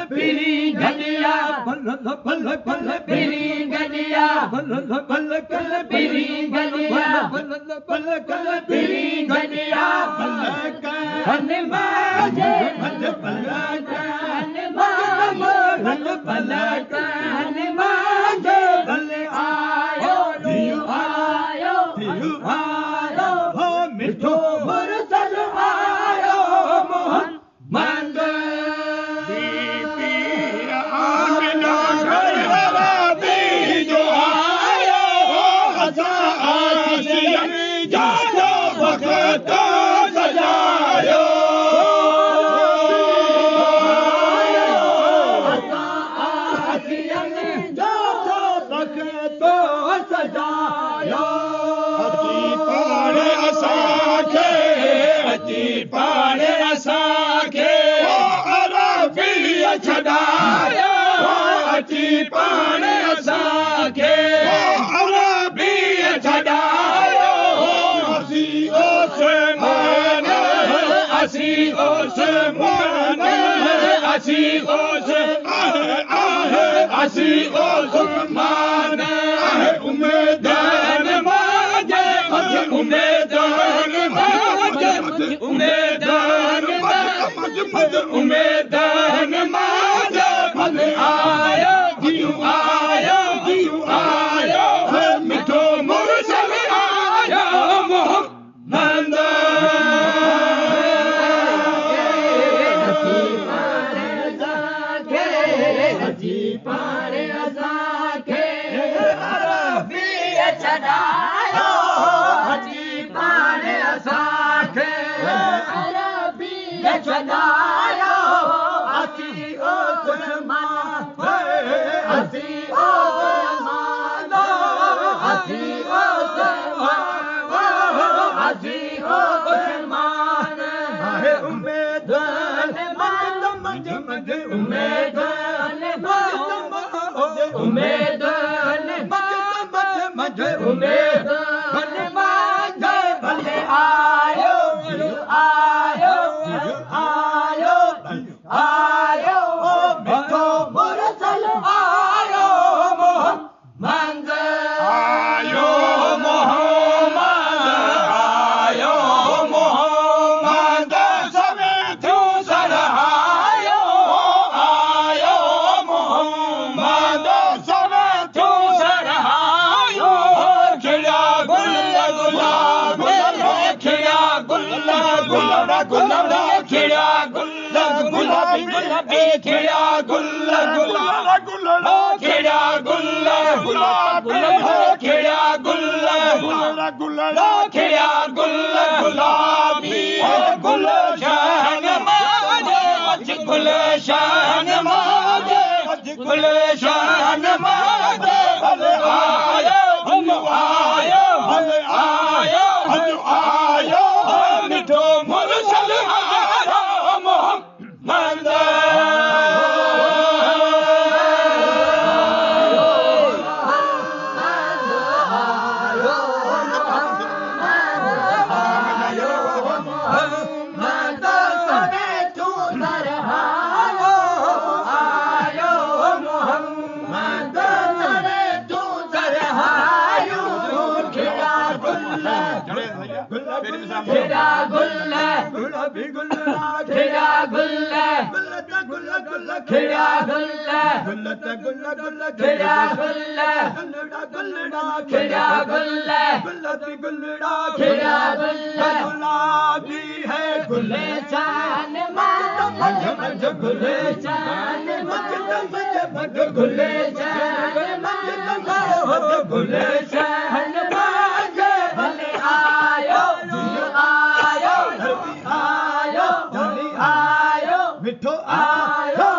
Piri gadiya, pal pal pal piri gadiya. गलिया बल कल पीरी गलिया बल कल पीरी गलिया बल कल माजे बल कल माजे बल कल माजे बल आयो हो मिठो मुरसल आयो मोहम्मद पाणे असांखे अरबी छॾायो असीं ओसमान उमेदन माजे उमेदन माजे भले आयो मिठो मुरसल आयो मोहम्मद पाणे असांखे अरबी छॾायो पाणे असांखे अरबी छॾायो असीं ओसमान भले आयो मिठो मुरसल आयो मोहम्मद आयो मोहम्मद सवे थियूं सरहायो मोहम्मद सवे थियूं सरहायो खिड़ा गुल गुलाब खिड़ा गुल खिड़ा गुलाबी खिड़ा गुल खिड़ा गुलाबी गुलशन माजे गुलशन माजे भले आयो मिठो मुरसल आयो मोहम्मद खिड़ा गुल गुलाबी खिड़ा गुल खिड़ा गुल खिड़ा गुल खिड़ा गुलाबी है गुलशन गुलशन भले आयो मिठो आयो